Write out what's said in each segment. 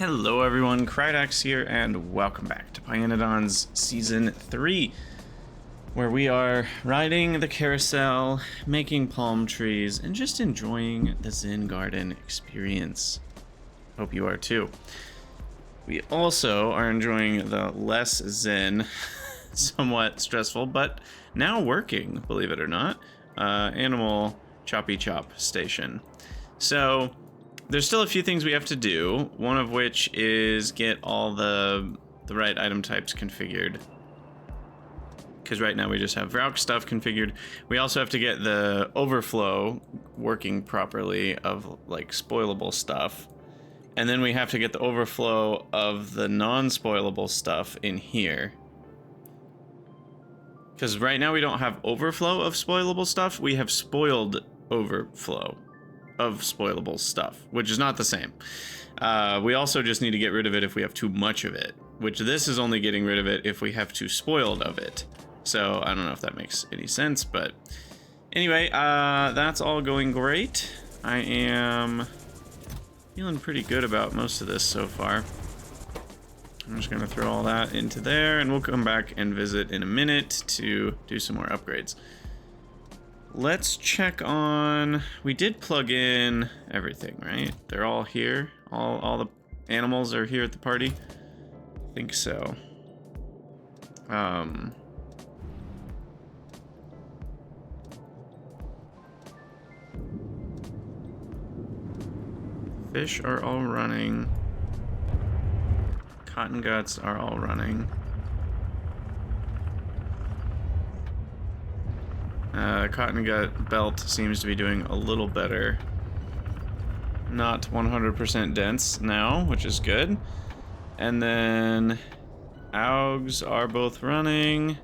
Hello everyone, C.R.A.P here, and welcome back to pYanodon's Season 3, where we are riding the carousel, making palm trees, and just enjoying the Zen Garden experience. Hope you are too. We also are enjoying the less Zen, somewhat stressful, but now working, believe it or not, animal choppy chop station. So there's still a few things we have to do, one of which is get all the right item types configured. Because right now we just have Vrauk stuff configured. We also have to get the overflow working properly of like spoilable stuff. And then we have to get the overflow of the non-spoilable stuff in here. Because right now we don't have overflow of spoilable stuff, we have spoiled overflow of spoilable stuff, which is not the same. We also just need to get rid of it if we have too much of it, which this is only getting rid of it if we have too spoiled of it. So I don't know if that makes any sense, but anyway, that's all going great. I am feeling pretty good about most of this so far. I'm just gonna throw all that into there, and we'll come back and visit in a minute to do some more upgrades. Let's check on, we did plug in everything, right? They're all here? All the animals are here at the party? I think so. Fish are all running. Cotton guts are all running. Cotton gut belt seems to be doing a little better. Not 100% dense now, which is good. And then augs are both running.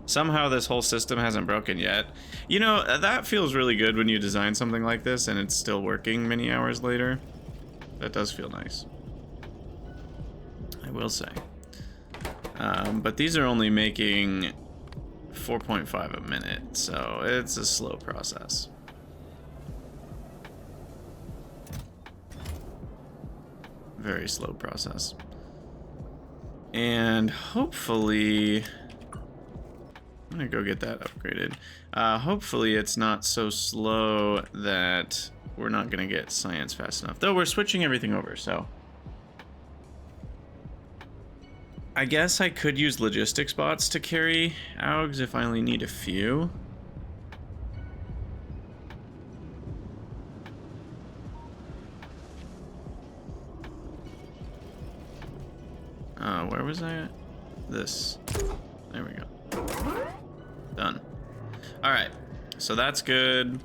Somehow this whole system hasn't broken yet. You know, that feels really good when you design something like this and it's still working many hours later. That does feel nice, I will say. But these are only making 4.5 a minute, so it's a slow process. Very slow process. And hopefully, I'm gonna go get that upgraded. Hopefully it's not so slow that we're not gonna get science fast enough. Though we're switching everything over, so. I guess I could use logistics bots to carry augs if I only need a few. Where was I at? This. There we go. Done. Alright, so that's good.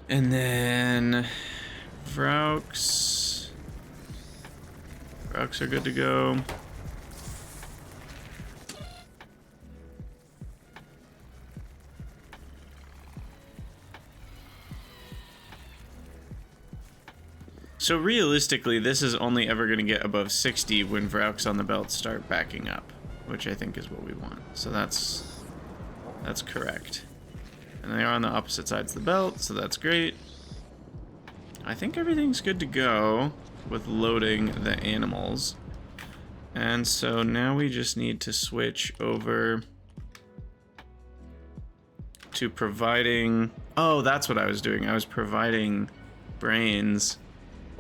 And then Vrauks. Vrauks are good to go. So realistically, this is only ever going to get above 60 when Vrauks on the belt start backing up, which I think is what we want. So that's correct. And they are on the opposite sides of the belt, so that's great. I think everything's good to go with loading the animals. And so now we just need to switch over to providing... Oh, that's what I was doing. I was providing brains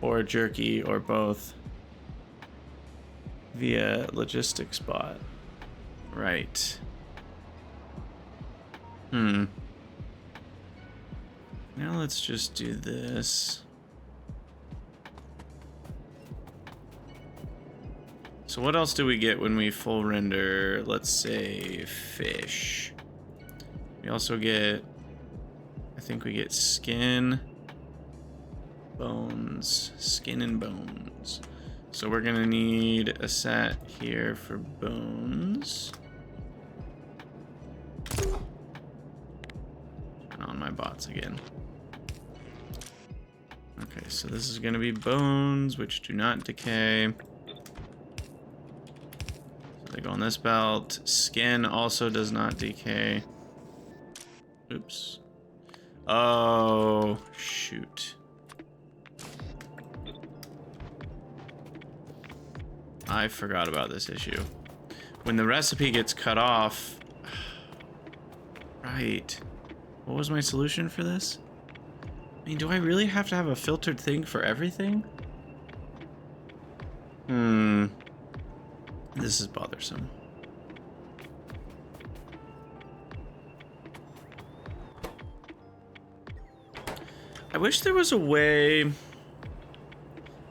or jerky, or both, via logistics bot. Right. Now let's just do this. So what else do we get when we full render, let's say, fish? We also get, I think we get skin, bones, skin and bones. So we're gonna need a set here for bones. Turn on my bots again. Okay, so this is gonna be bones, which do not decay. So they go on this belt. Skin also does not decay. Oops. Oh, shoot. I forgot about this issue. When the recipe gets cut off... Right. What was my solution for this? I mean, do I really have to have a filtered thing for everything? This is bothersome. I wish there was a way...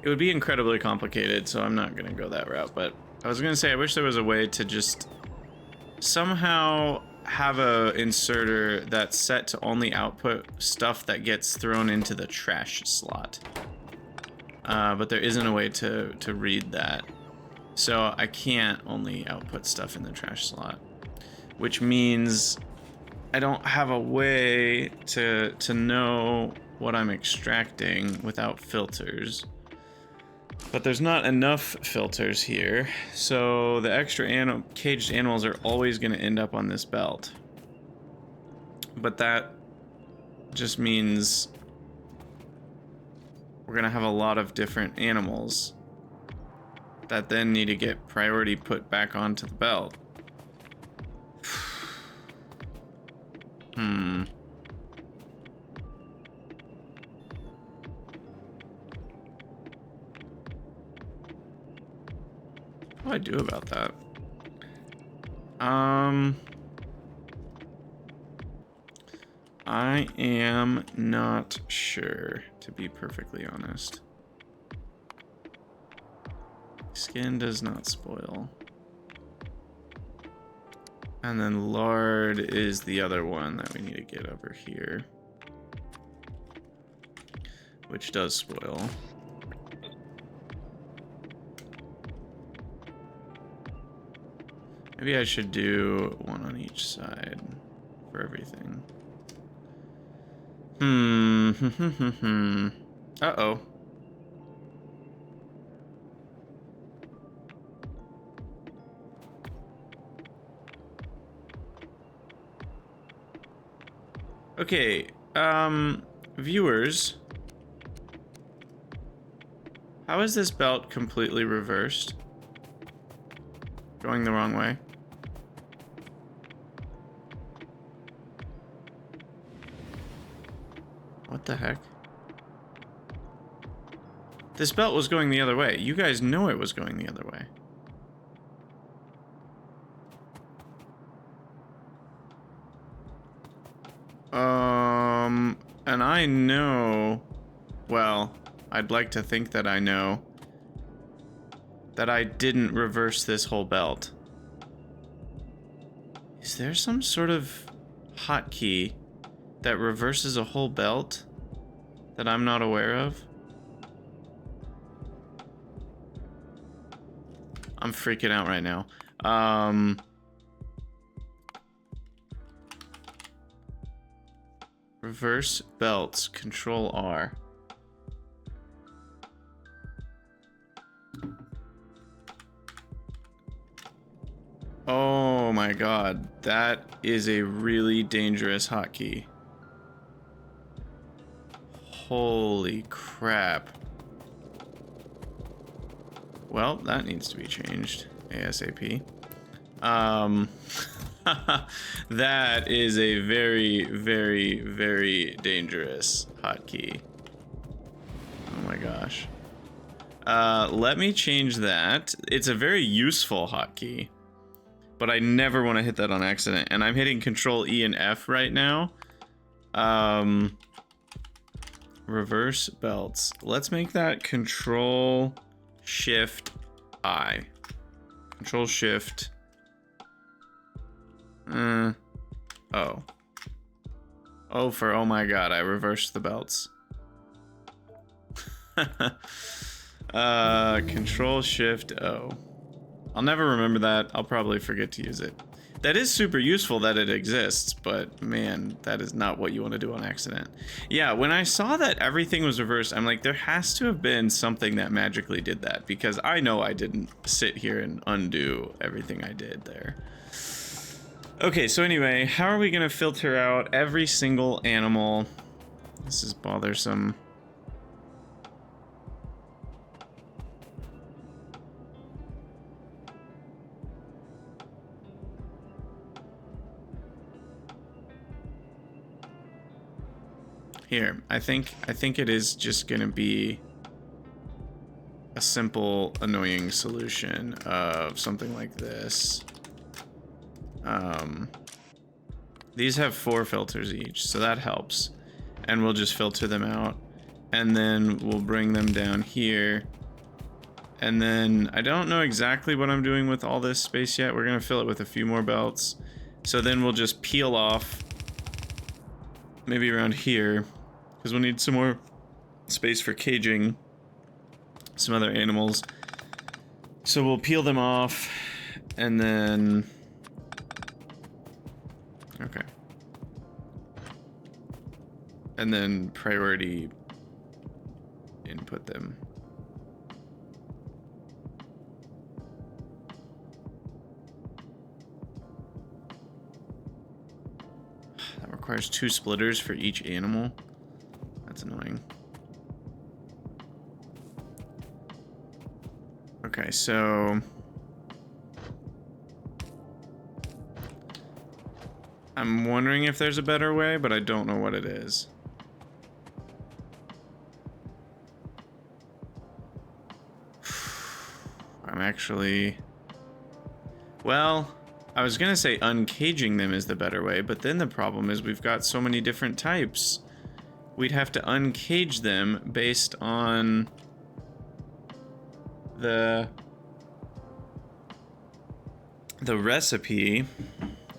It would be incredibly complicated, so I'm not gonna go that route, but I was gonna say I wish there was a way to just somehow have a inserter that's set to only output stuff that gets thrown into the trash slot. But there isn't a way to read that. So I can't only output stuff in the trash slot, which means I don't have a way to know what I'm extracting without filters. But there's not enough filters here, so the extra caged animals are always going to end up on this belt. But that just means we're going to have a lot of different animals that then need to get priority put back onto the belt. What do I do about that? I am not sure, to be perfectly honest. Skin does not spoil. And then lard is the other one that we need to get over here, which does spoil. Maybe I should do one on each side for everything. Uh-oh. Okay, viewers. How is this belt completely reversed? Going the wrong way. What the heck? This belt was going the other way. You guys know it was going the other way. And I know, well, I'd like to think that I know that I didn't reverse this whole belt. Is there some sort of hotkey that reverses a whole belt that I'm not aware of? I'm freaking out right now. Reverse belts, Control R. Oh my god, that is a really dangerous hotkey. Holy crap. Well, that needs to be changed ASAP. That is a very, very, very dangerous hotkey. Oh my gosh. Let me change that. It's a very useful hotkey, but I never want to hit that on accident. And I'm hitting Control E and F right now. Reverse belts. Let's make that Control Shift I. Control Shift. Oh. Oh, for oh my god, I reversed the belts. Control Shift O. I'll never remember that. I'll probably forget to use it. That is super useful that it exists, but man, that is not what you want to do on accident. Yeah, when I saw that everything was reversed, I'm like, there has to have been something that magically did that, because I know I didn't sit here and undo everything I did there. Okay, so anyway, how are we gonna filter out every single animal? This is bothersome. Here, I think it is just gonna be a simple, annoying solution of something like this. These have 4 filters each, so that helps. And we'll just filter them out. And then we'll bring them down here. And then I don't know exactly what I'm doing with all this space yet. We're gonna fill it with a few more belts. So then we'll just peel off maybe around here, because we'll need some more space for caging some other animals. So we'll peel them off and then... Okay. And then priority input them. That requires 2 splitters for each animal. That's annoying. Okay, so... I'm wondering if there's a better way, but I don't know what it is. I'm actually... Well, I was gonna say uncaging them is the better way, but then the problem is we've got so many different types. We'd have to uncage them based on the recipe.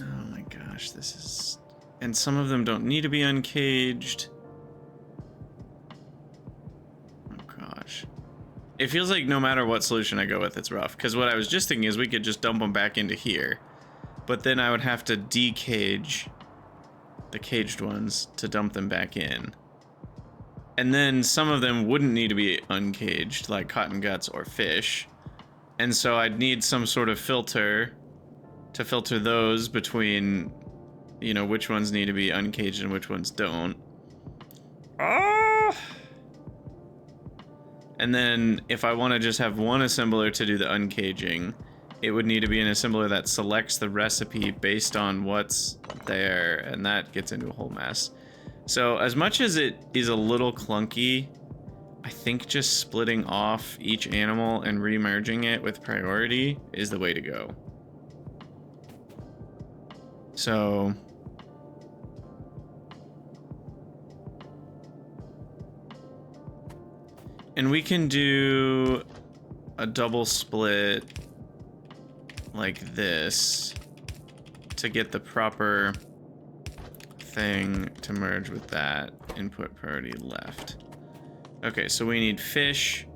Oh my gosh, this is... And some of them don't need to be uncaged. Oh gosh. It feels like no matter what solution I go with, it's rough. Because what I was just thinking is we could just dump them back into here. But then I would have to decage the caged ones to dump them back in. And then some of them wouldn't need to be uncaged, like cotton guts or fish. And so I'd need some sort of filter to filter those between, you know, which ones need to be uncaged and which ones don't. Ah! And then if I want to just have one assembler to do the uncaging, it would need to be an assembler that selects the recipe based on what's there, and that gets into a whole mess. So as much as it is a little clunky, I think just splitting off each animal and remerging it with priority is the way to go. So... And we can do a double split like this to get the proper thing to merge with that. Input priority left. Okay, so we need fish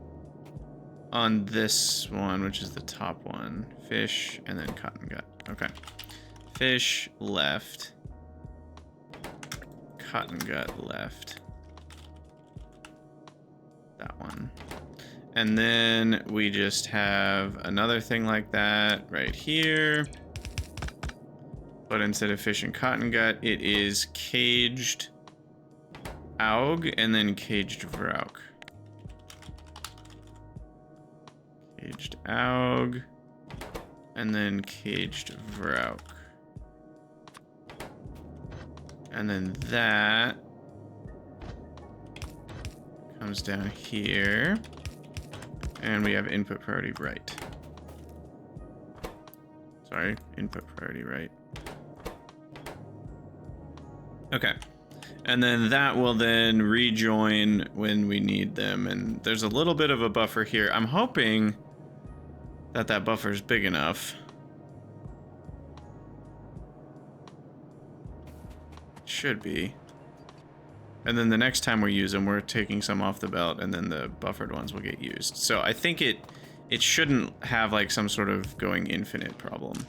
on this one, which is the top one. Fish and then cotton gut. Okay. Fish left. Cotton gut left. That one. And then we just have another thing like that right here. But instead of fish and cotton gut, it is caged aug and then caged vrauk. Caged aug and then caged vrauk. And then that comes down here. And we have input priority right. Sorry, input priority right. Okay. And then that will then rejoin when we need them. And there's a little bit of a buffer here. I'm hoping that that buffer is big enough. It should be. And then the next time we use them, we're taking some off the belt, and then the buffered ones will get used. So I think it shouldn't have like some sort of going infinite problem.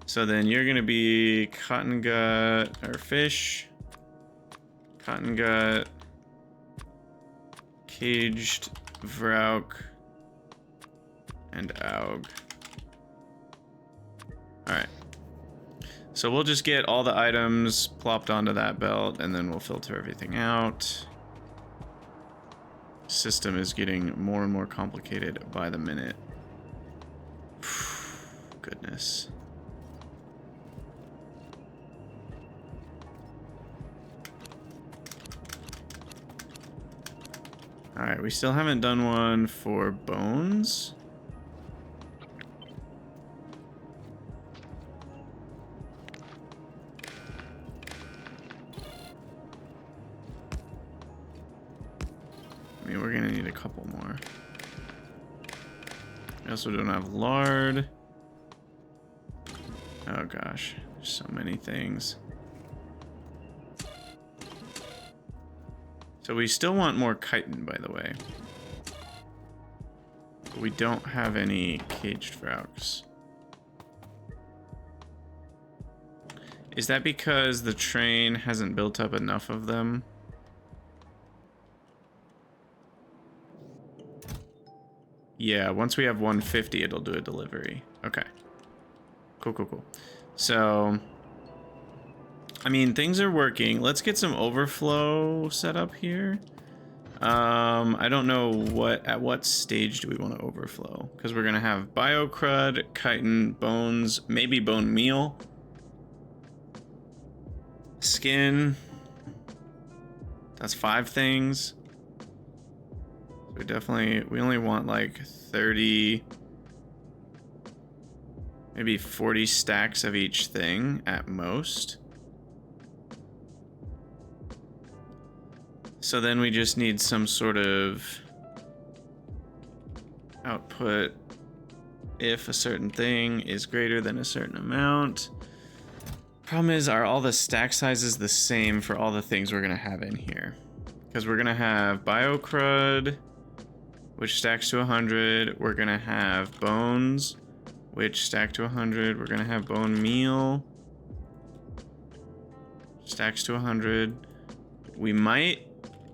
So then you're gonna be cotton gut or fish, cotton gut, caged vrauk, and aug. All right. So we'll just get all the items plopped onto that belt, and then we'll filter everything out. System is getting more and more complicated by the minute. Goodness. Alright, we still haven't done one for bones. I mean, we're gonna need a couple more. We also don't have lard. Oh gosh, there's so many things. So we still want more chitin, by the way. But we don't have any caged frauks. Is that because the train hasn't built up enough of them? Yeah, once we have 150, it'll do a delivery. Okay. Cool, cool, cool. So, I mean, things are working. Let's get some overflow set up here. I don't know at what stage do we want to overflow? Because we're gonna have biocrud, chitin, bones, maybe bone meal, skin. That's 5 things. We only want like 30, maybe 40 stacks of each thing at most. So then we just need some sort of output if a certain thing is greater than a certain amount. Problem is, are all the stack sizes the same for all the things we're gonna have in here? Because we're gonna have biocrud, which stacks to 100. We're gonna have bones, which stack to 100. We're gonna have bone meal, stacks to 100.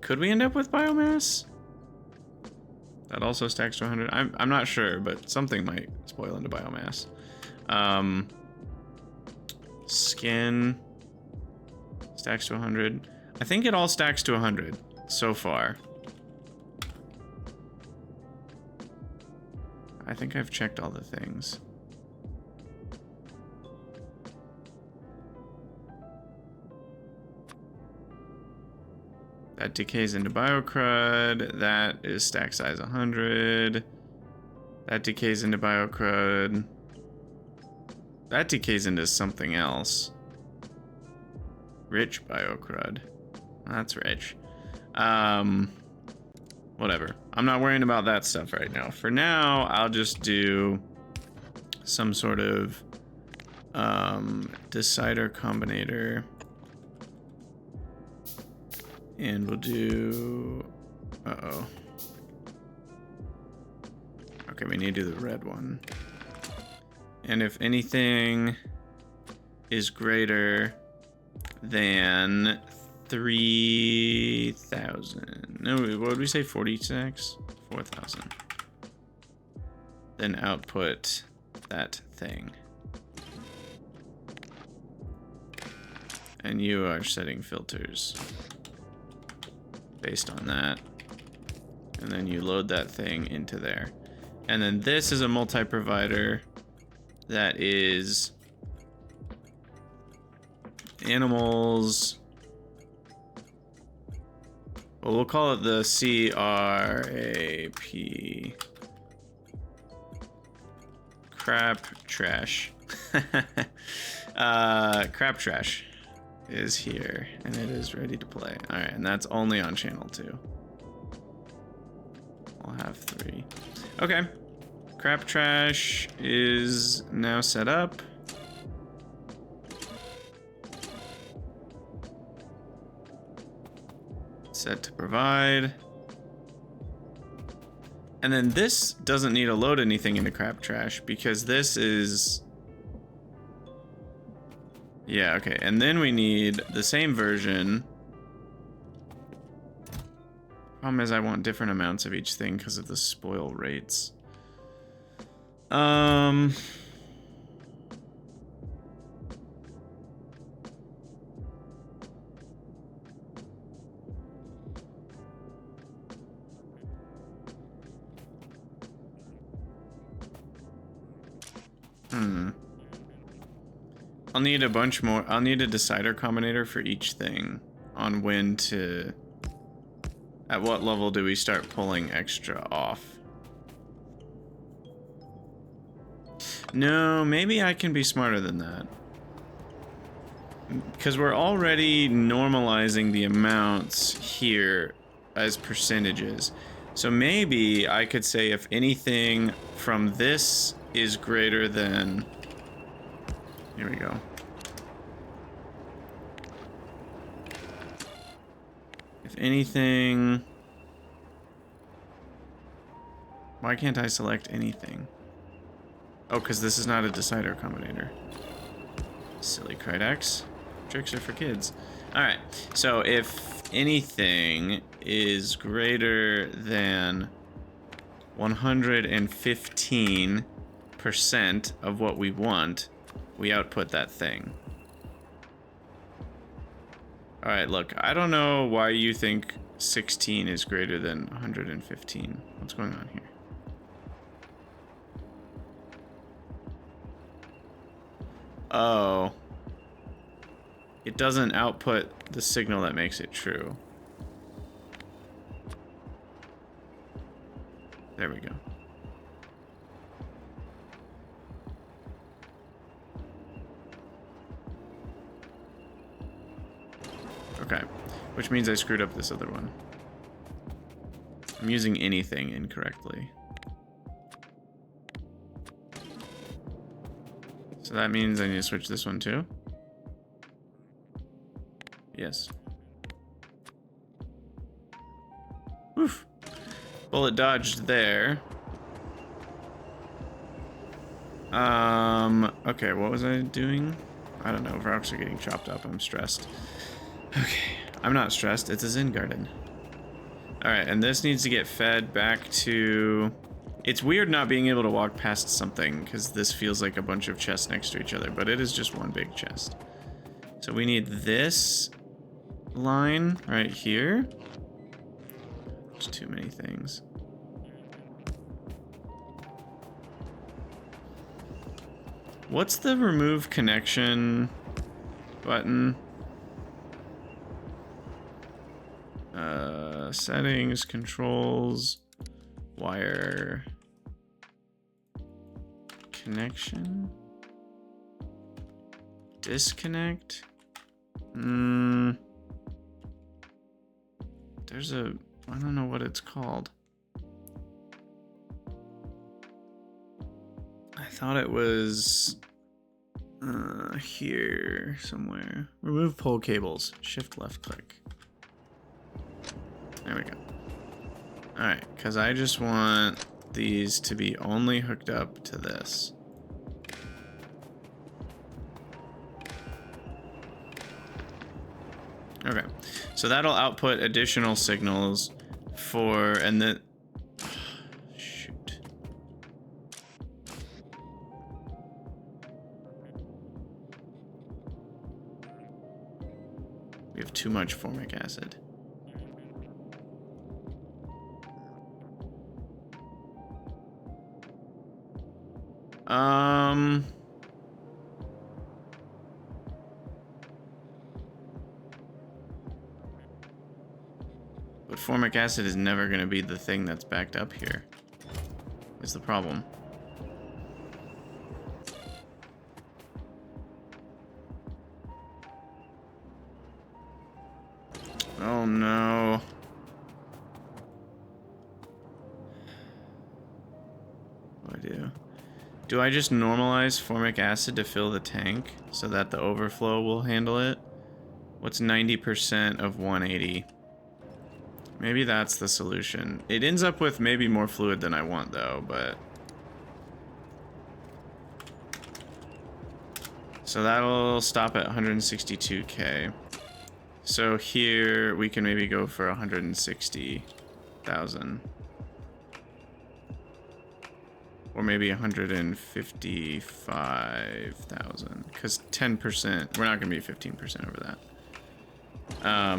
Could we end up with biomass? That also stacks to 100. I'm not sure, but something might spoil into biomass. Skin stacks to 100. I think it all stacks to 100 so far. I think I've checked all the things. That decays into biocrud. That is stack size 100. That decays into biocrud. That decays into something else. Rich biocrud. That's rich. Whatever. I'm not worrying about that stuff right now. For now, I'll just do some sort of decider combinator. And we'll do... Uh-oh. Okay, we need to do the red one. And if anything is greater than 3,000... No, what would we say? 46? 4,000. Then output that thing. And you are setting filters based on that. And then you load that thing into there. And then this is a multi-provider that is animals. Well, we'll call it the C.R.A.P. Crap trash. Crap trash is here and it is ready to play. All right, and that's only on channel 2. I'll have 3. Okay, crap trash is now set up. Set to provide. And then this doesn't need to load anything into crap trash because this is... Yeah, okay. And then we need the same version. Problem is I want different amounts of each thing because of the spoil rates. I'll need a bunch more. I'll need a decider combinator for each thing on when to At what level do we start pulling extra off? No, maybe I can be smarter than that. Because we're already normalizing the amounts here as percentages. So maybe I could say if anything from this is greater than... Here we go. If anything... Why can't I select anything? Oh, because this is not a decider combinator. Silly Krydex. Tricks are for kids. Alright, so if anything is greater than 115% of what we want, we output that thing. Alright, look, I don't know why you think 16 is greater than 115. What's going on here? Oh. It doesn't output the signal that makes it true. There we go. Okay, which means I screwed up this other one. I'm using anything incorrectly. So that means I need to switch this one too? Yes. Oof. Bullet dodged there. Okay, what was I doing? I don't know, rocks are getting chopped up, I'm stressed. Okay, I'm not stressed, it's a Zen garden. Alright, and this needs to get fed back to... It's weird not being able to walk past something, because this feels like a bunch of chests next to each other, but it is just one big chest. So we need this line right here. There's too many things. What's the remove connection button? Settings, controls, wire, connection, disconnect. There's a, I don't know what it's called. I thought it was here somewhere. Remove pole cables. Shift left click. There we go. Alright, because I just want these to be only hooked up to this. Okay, so that'll output additional signals for, and then, shoot. We have too much formic acid. But formic acid is never going to be the thing that's backed up here. Is the problem. Oh no. What do I do? Do I just normalize formic acid to fill the tank so that the overflow will handle it? What's 90% of 180? Maybe that's the solution. It ends up with maybe more fluid than I want though, but... So that'll stop at 162K. So here we can maybe go for 160,000. Or maybe 155,000. Because 10%, we're not going to be 15% over that.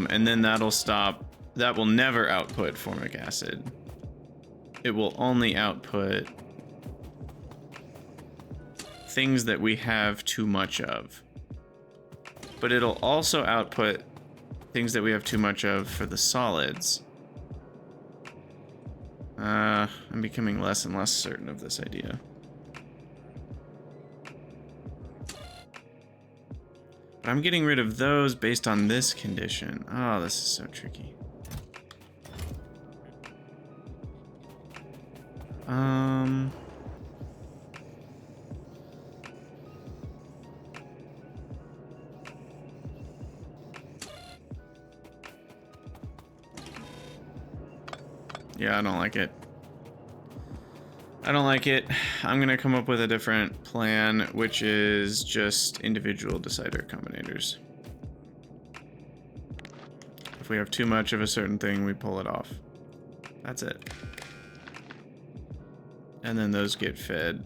And then that'll stop. That will never output formic acid. It will only output things that we have too much of. But it'll also output things that we have too much of for the solids. I'm becoming less and less certain of this idea. But I'm getting rid of those based on this condition. Oh, this is so tricky. Yeah, I don't like it. I don't like it. I'm gonna come up with a different plan, which is just individual decider combinators. If we have too much of a certain thing, we pull it off. That's it. And then those get fed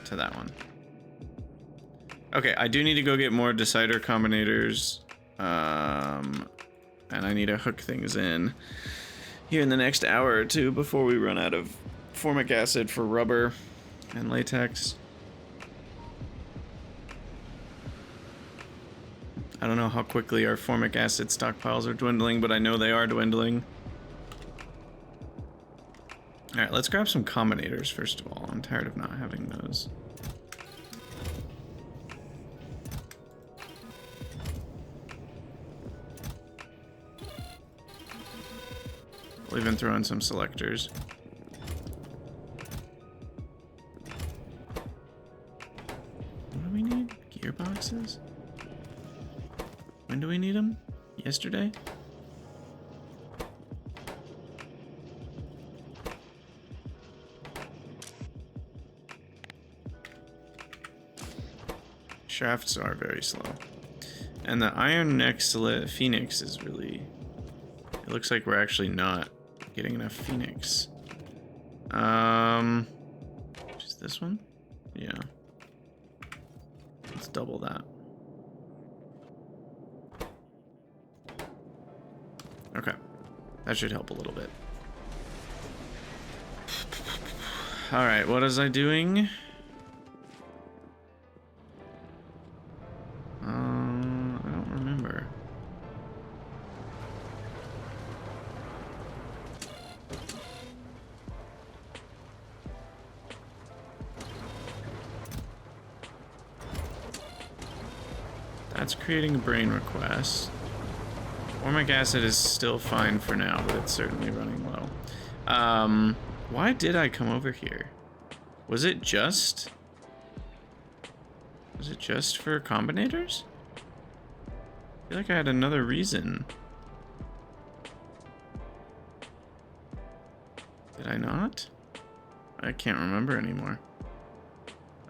to that one. Okay, I do need to go get more decider combinators. And I need to hook things in here in the next hour or two before we run out of formic acid for rubber and latex. I don't know how quickly our formic acid stockpiles are dwindling, but I know they are dwindling. Alright, let's grab some combinators first of all. I'm tired of not having those. We'll even throw in some selectors. What do we need? Gearboxes? When do we need them? Yesterday? Shafts are very slow. And the iron next to the Phoenix is really... It looks like we're actually not getting enough Phoenix. Just this one? Yeah. Let's double that. Okay. That should help a little bit. Alright, what was I doing? I don't remember. That's creating a brain request. Formic acid is still fine for now, but it's certainly running low. Why did I come over here? Was it just for combinators? I feel like I had another reason. Did I not? I can't remember anymore.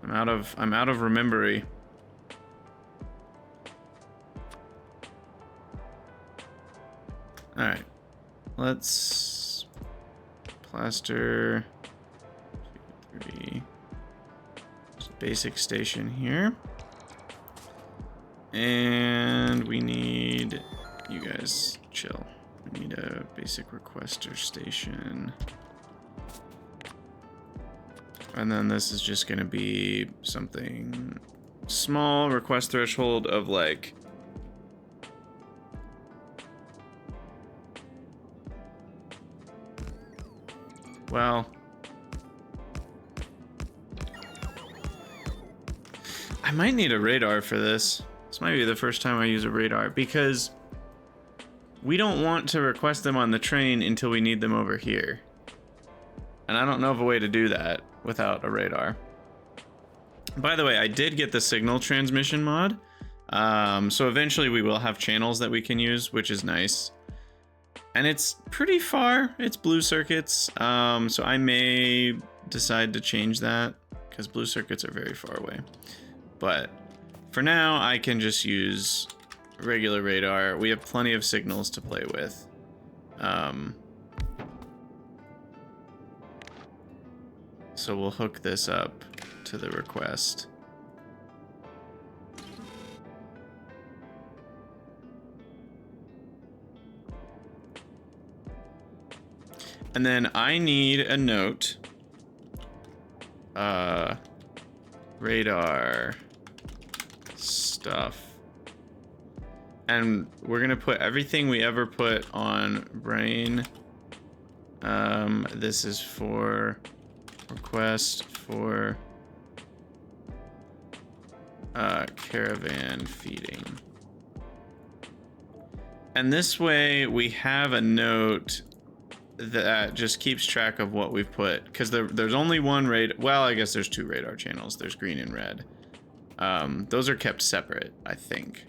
I'm out of remembery. Alright, let's plaster 3. There's a basic station here. And we need, you guys chill. We need a basic requester station. And then this is just gonna be something small, request threshold of like, well, I might need a radar for this. This might be the first time I use a radar because we don't want to request them on the train until we need them over here. And I don't know of a way to do that without a radar. By the way, I did get the signal transmission mod. So eventually we will have channels that we can use, which is nice. And it's pretty far. It's blue circuits. So I may decide to change that because blue circuits are very far away. But for now, I can just use regular radar. We have plenty of signals to play with. So we'll hook this up to the request. And then I need a note. Radar stuff. And we're gonna put everything we ever put on brain This is for request for caravan feeding. And this way we have a note that just keeps track of what we've put, because there's only one radar. Well, I guess there's two radar channels. There's green and red. Those are kept separate, I think.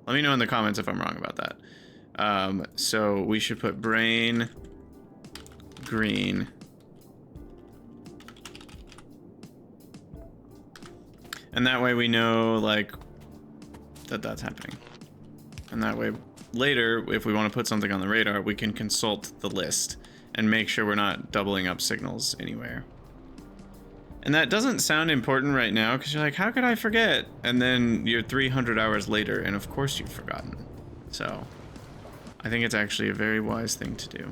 Let me know in the comments if I'm wrong about that. So we should put brain green. And that way we know, like, that that's happening. And that way later, if we want to put something on the radar, we can consult the list and make sure we're not doubling up signals anywhere. And that doesn't sound important right now, because you're like, how could I forget? And then you're 300 hours later, and of course you've forgotten. So I think it's actually a very wise thing to do.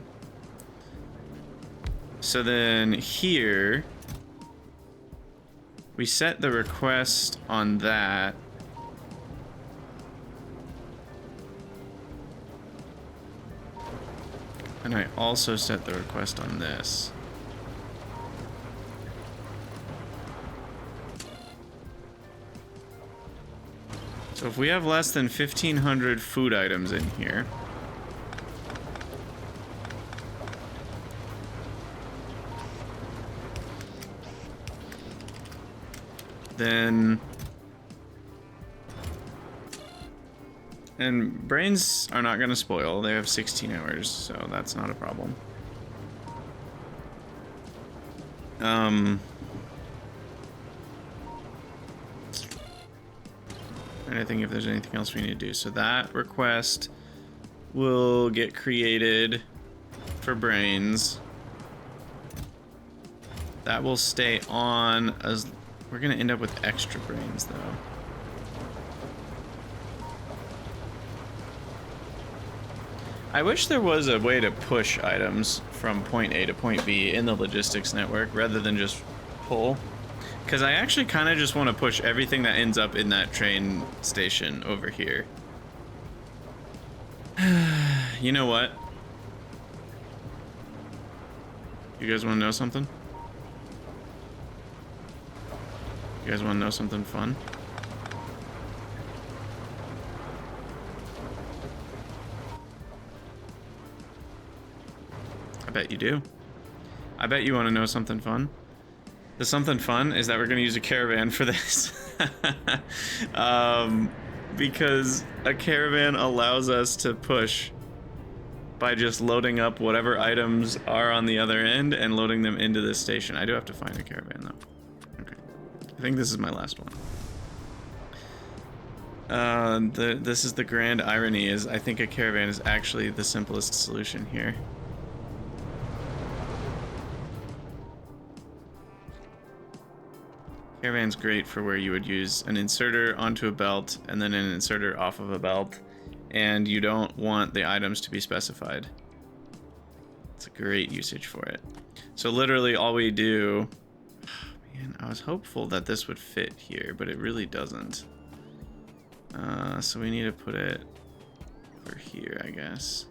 So then here, we set the request on that. And I also set the request on this. So if we have less than 1,500 food items in here, then, and brains are not going to spoil. They have 16 hours, so that's not a problem. And I think if there's anything else we need to do. So that request will get created for brains. That will stay on as we're going to end up with extra brains though. I wish there was a way to push items from point A to point B in the logistics network rather than just pull. Because I actually kind of just want to push everything that ends up in that train station over here. You know what? You guys want to know something? You guys want to know something fun? I bet you do. I bet you want to know something fun. The something fun is that we're going to use a caravan for this. Because a caravan allows us to push by just loading up whatever items are on the other end and loading them into this station. I do have to find a caravan though. Okay. I think this is my last one. This is the grand irony, is I think a caravan is actually the simplest solution here. Caravan's great for where you would use an inserter onto a belt and then an inserter off of a belt, and you don't want the items to be specified. It's a great usage for it. So literally all we do... Man, I was hopeful that this would fit here, but it really doesn't. So we need to put it over here, I guess.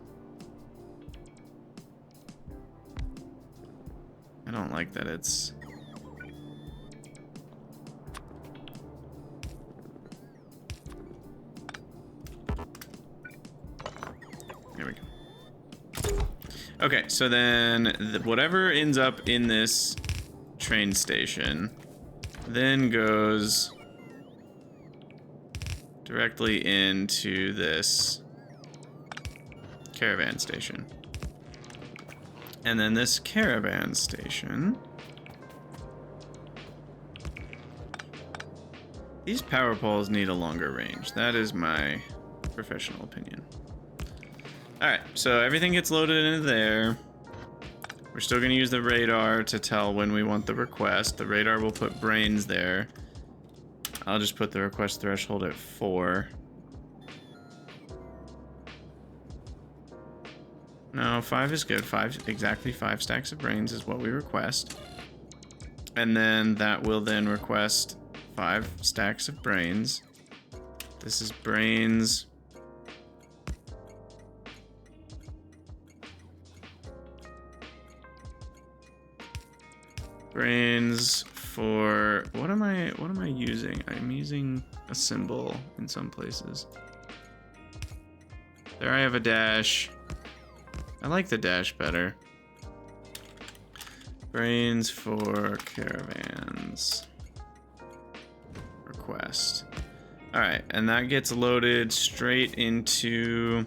I don't like that it's... There we go. Okay, so then whatever ends up in this train station then goes directly into this caravan station. And then this caravan station... These power poles need a longer range. That is my professional opinion. Alright, so everything gets loaded into there. We're still going to use the radar to tell when we want the request. The radar will put brains there. I'll just put the request threshold at 4. No, 5 is good. Exactly 5 stacks of brains is what we request. And then that will then request 5 stacks of brains. This is brains. Brains for what am I using? I'm using a symbol in some places. There I have a dash. I like the dash better. Brains for caravans. Request. Alright, and that gets loaded straight into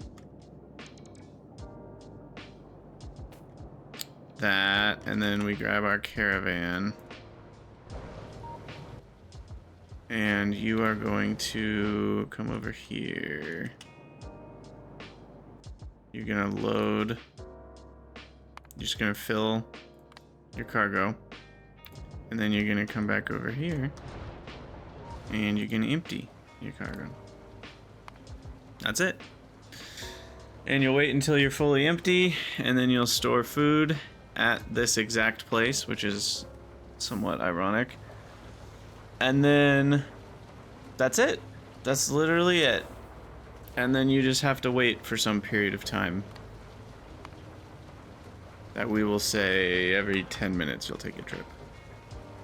that, and then we grab our caravan. And you are going to come over here. You're gonna load. You're just gonna fill your cargo. And then you're gonna come back over here. And you're gonna empty your cargo. That's it. And you'll wait until you're fully empty, and then you'll store food at this exact place, which is somewhat ironic. And then that's it. That's literally it. And then you just have to wait for some period of time. That we will say every 10 minutes you'll take a trip.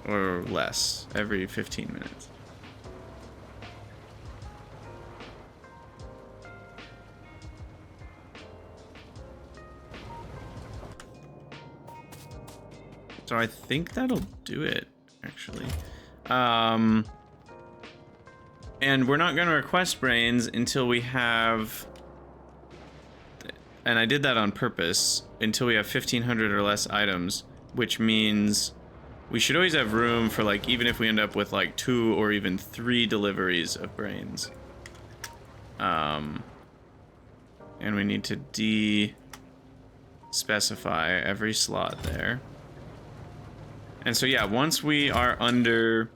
Or less, every 15 minutes. So I think that'll do it, actually. And we're not going to request brains until we have, and I did that on purpose, until we have 1,500 or less items, which means we should always have room for, like, even if we end up with like 2 or even 3 deliveries of brains. And we need to de-specify every slot there. And so yeah, once we are under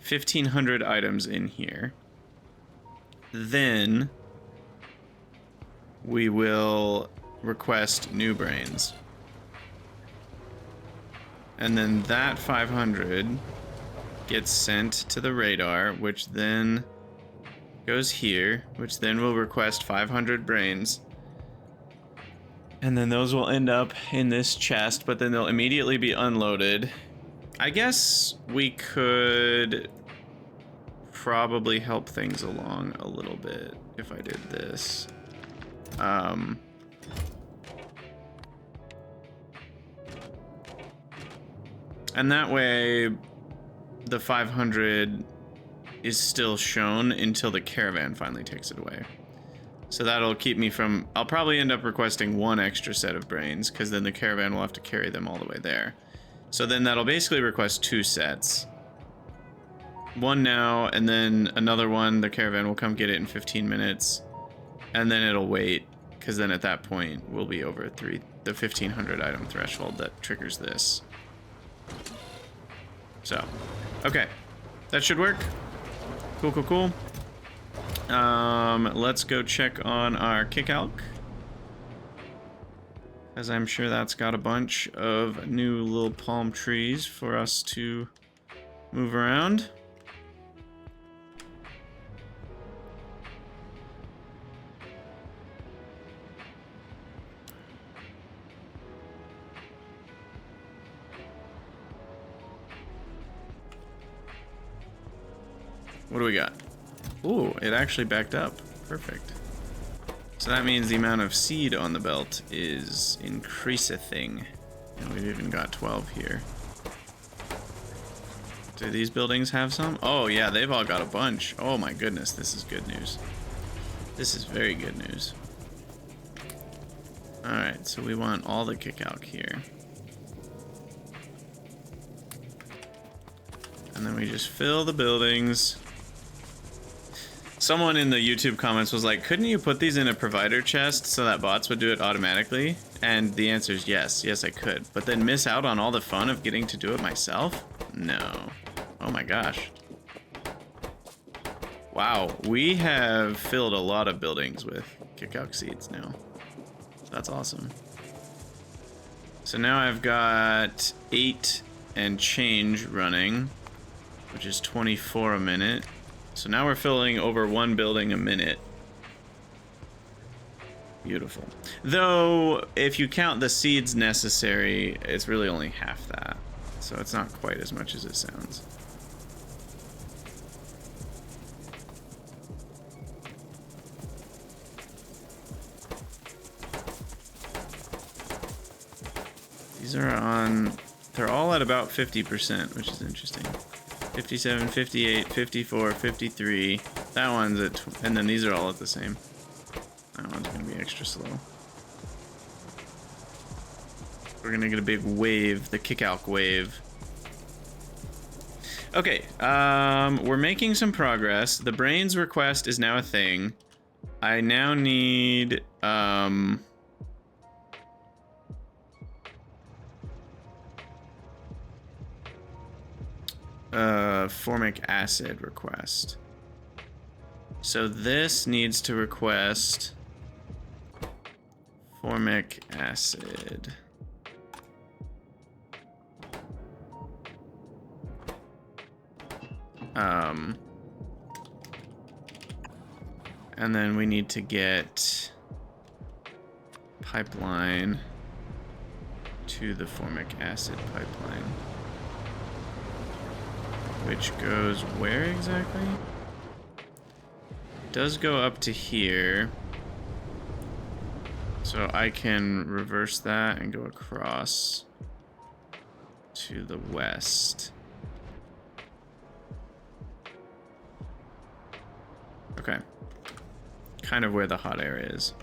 1,500 items in here, then we will request new brains. And then that 500 gets sent to the radar, which then goes here, which then will request 500 brains. And then those will end up in this chest, but then they'll immediately be unloaded. I guess we could probably help things along a little bit if I did this. And that way, the 500 is still shown until the caravan finally takes it away. So that'll keep me from... I'll probably end up requesting 1 extra set of brains, because then the caravan will have to carry them all the way there. So then that'll basically request 2 sets. 1 now, and then another one, the caravan will come get it in 15 minutes. And then it'll wait, because then at that point, we'll be over the 1,500 item threshold that triggers this. So, okay. That should work. Cool, cool, cool. Let's go check on our kick-alk, as I'm sure that's got a bunch of new little palm trees for us to move around. What do we got? Ooh, it actually backed up. Perfect. So that means the amount of seed on the belt is increasing. And we've even got 12 here. Do these buildings have some? Oh yeah, they've all got a bunch. Oh my goodness, this is good news. This is very good news. Alright, so we want all the kick-out here. And then we just fill the buildings. Someone in the YouTube comments was like, couldn't you put these in a provider chest so that bots would do it automatically? And the answer is yes. Yes, I could. But then miss out on all the fun of getting to do it myself? No. Oh my gosh. Wow, we have filled a lot of buildings with kick-out seeds now. That's awesome. So now I've got 8 and change running, which is 24 a minute. So now we're filling over 1 building a minute. Beautiful. Though, if you count the seeds necessary, it's really only half that. So it's not quite as much as it sounds. These are on, they're all at about 50%, which is interesting. 57, 58, 54, 53. That one's at, and then these are all at the same. That one's gonna be extra slow. We're gonna get a big wave, the kick-out wave. Okay, we're making some progress. The brains request is now a thing. I now need, formic acid request. So this needs to request formic acid. And then we need to get pipeline to the formic acid pipeline. Which goes where exactly? It does go up to here. So I can reverse that and go across to the west. Okay. Kind of where the hot air is.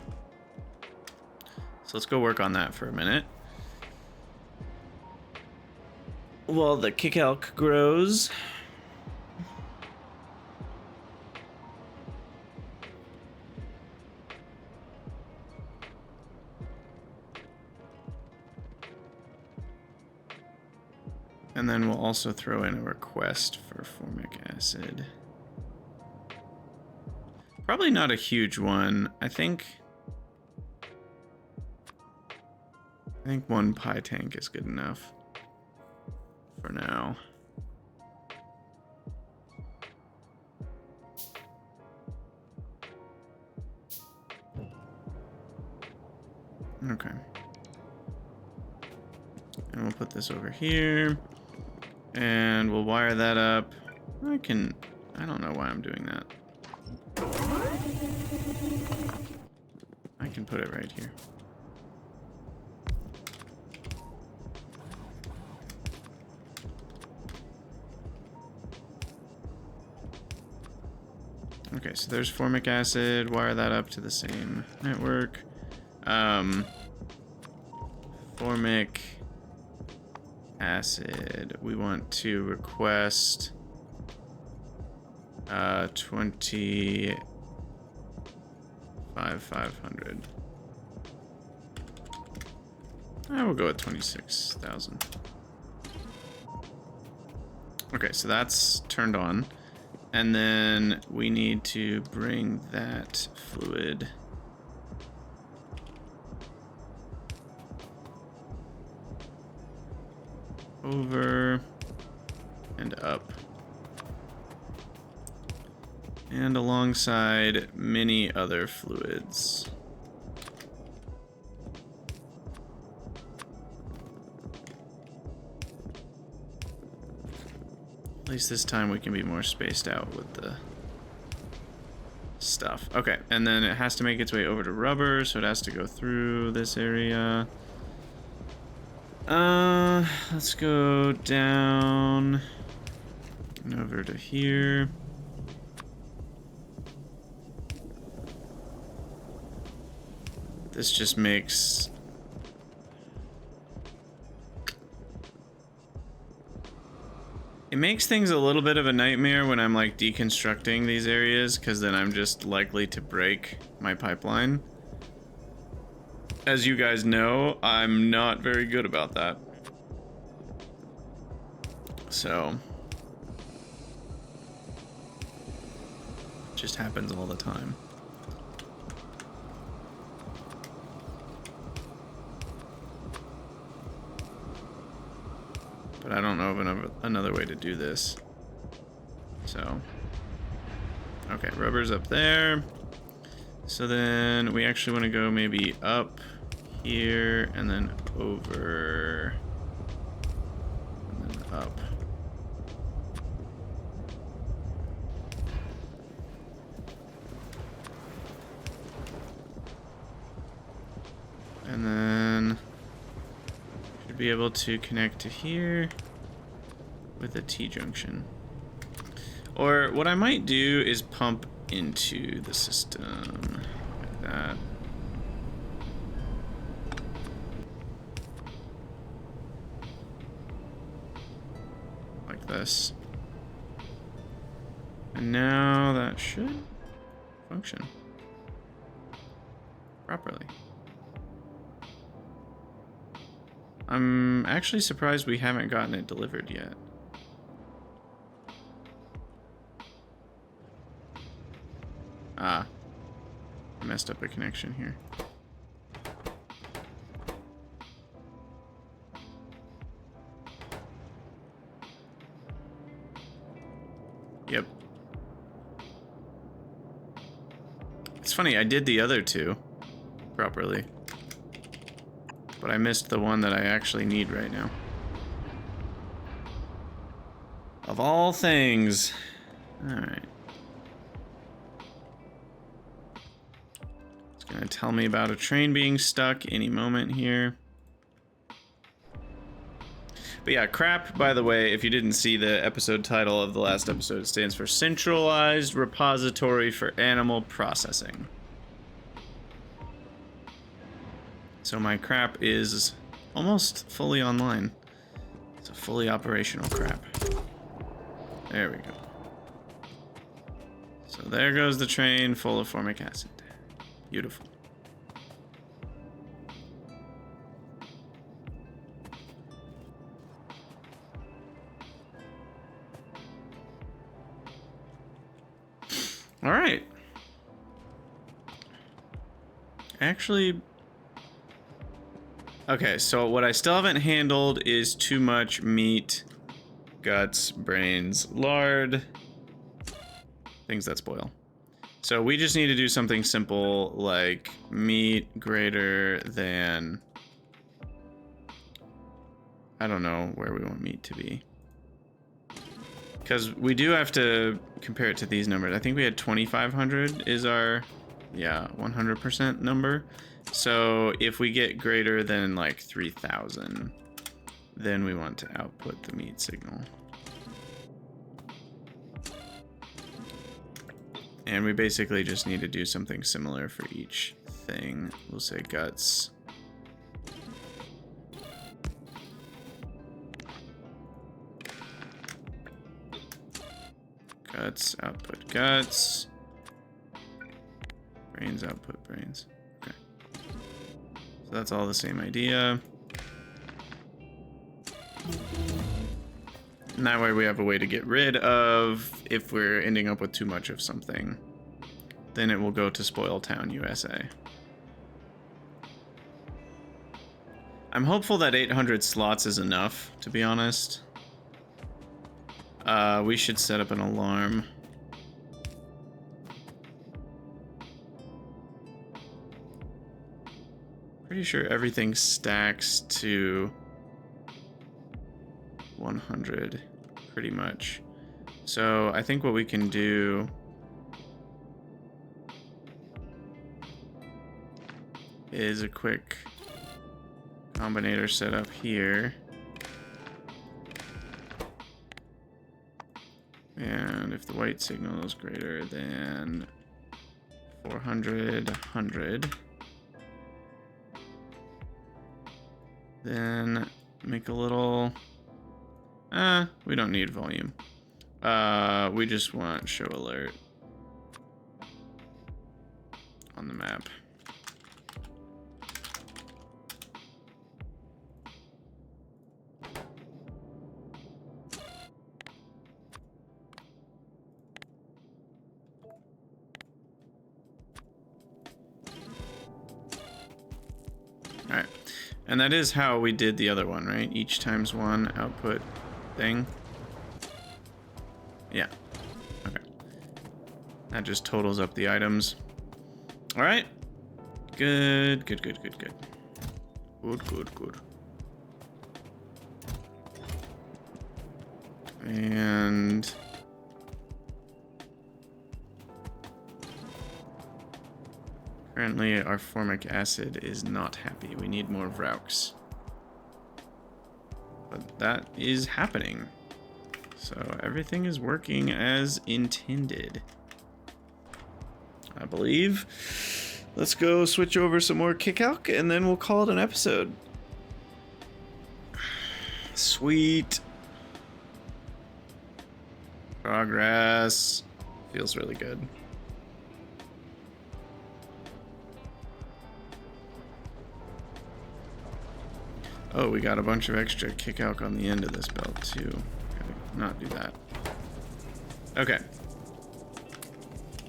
So let's go work on that for a minute. While the kick-elk grows. And then we'll also throw in a request for formic acid. Probably not a huge one. I think one pie tank is good enough for now. Okay. And we'll put this over here. And we'll wire that up. I don't know why I'm doing that. I can put it right here. Okay, so there's formic acid. Wire that up to the same network. Formic acid. We want to request 25,500. I will go with 26,000. Okay, so that's turned on. And then we need to bring that fluid over and up. And alongside many other fluids. At least this time we can be more spaced out with the stuff. Okay, and then it has to make its way over to rubber, so it has to go through this area. Let's go down and over to here. This just makes... It makes things a little bit of a nightmare when I'm like deconstructing these areas, because then I'm just likely to break my pipeline. As you guys know, I'm not very good about that. So... it just happens all the time. But I don't know of another way to do this. So, okay, rubber's up there. So then we actually want to go maybe up here and then over and then up. And then should be able to connect to here with a T-junction. Or what I might do is pump into the system like that. Like this. And now that should function properly. I'm actually surprised we haven't gotten it delivered yet. Ah, I messed up a connection here. Yep. It's funny, I did the other two properly, but I missed the one that I actually need right now. Of all things. Alright. It's gonna tell me about a train being stuck any moment here. But yeah, C.R.A.P, by the way, if you didn't see the episode title of the last episode, it stands for Centralized Repository for Animal Processing. So my C.R.A.P is almost fully online. It's a fully operational C.R.A.P. There we go. So there goes the train full of formic acid. Beautiful. All right. Actually, okay, so what I still haven't handled is too much meat, guts, brains, lard, things that spoil. So we just need to do something simple like meat greater than, I don't know where we want meat to be. Because we do have to compare it to these numbers. I think we had 2,500 is our, yeah, 100% number. So if we get greater than like 3,000, then we want to output the meat signal. And we basically just need to do something similar for each thing. We'll say guts. Guts, output guts. Brains, output brains. Okay. So that's all the same idea. And that way we have a way to get rid of, if we're ending up with too much of something, then it will go to Spoil Town, USA. I'm hopeful that 800 slots is enough, to be honest. We should set up an alarm. Pretty sure everything stacks to 100, pretty much. So I think what we can do is a quick combinator setup here. And if the white signal is greater than 400, 100, then make a little, we don't need volume. We just want show alert on the map. Alright, and that is how we did the other one, right? Each times one output thing. Yeah, okay. That just totals up the items. Alright, good, good, good, good, good. Good, good, good. And currently our formic acid is not happy. We need more Vraux. But that is happening. So everything is working as intended, I believe. Let's go switch over some more kickalc and then we'll call it an episode. Sweet. Progress. Feels really good. Oh, we got a bunch of extra kickalc on the end of this belt too. Gotta not do that. Okay.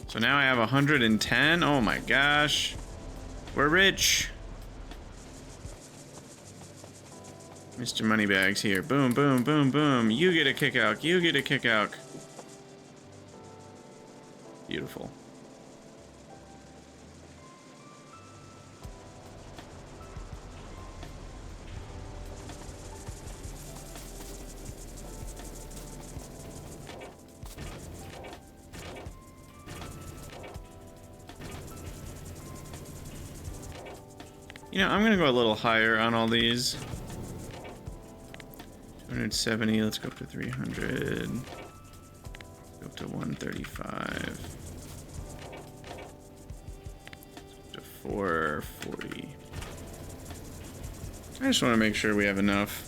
So now I have 110. Oh my gosh. We're rich. Mr. Moneybags here. Boom, boom, boom, boom. You get a kickalc. You get a kickalc. Beautiful. You know, I'm gonna go a little higher on all these. 270, let's go up to 300. Go up to 135. Up to 440. I just want to make sure we have enough.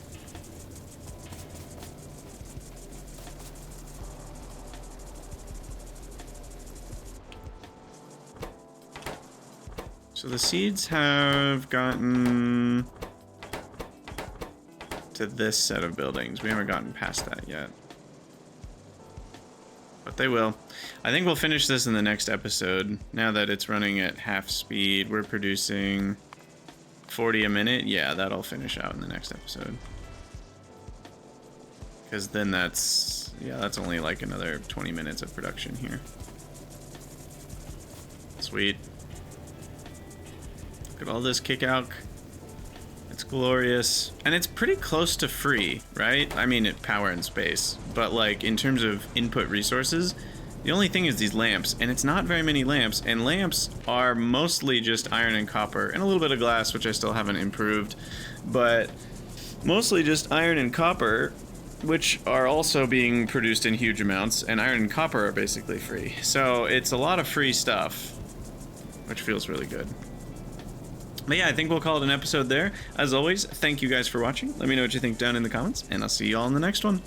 So the seeds have gotten to this set of buildings. We haven't gotten past that yet. But they will. I think we'll finish this in the next episode. Now that it's running at half speed, we're producing 40 a minute. Yeah, that'll finish out in the next episode. Because then that's only like another 20 minutes of production here. Sweet. Look at all this kickalc. It's glorious. And it's pretty close to free, right? I mean, power and space. But like, in terms of input resources, the only thing is these lamps. And it's not very many lamps. And lamps are mostly just iron and copper. And a little bit of glass, which I still haven't improved. But mostly just iron and copper, which are also being produced in huge amounts. And iron and copper are basically free. So it's a lot of free stuff, which feels really good. But yeah, I think we'll call it an episode there. As always, thank you guys for watching. Let me know what you think down in the comments, and I'll see you all in the next one.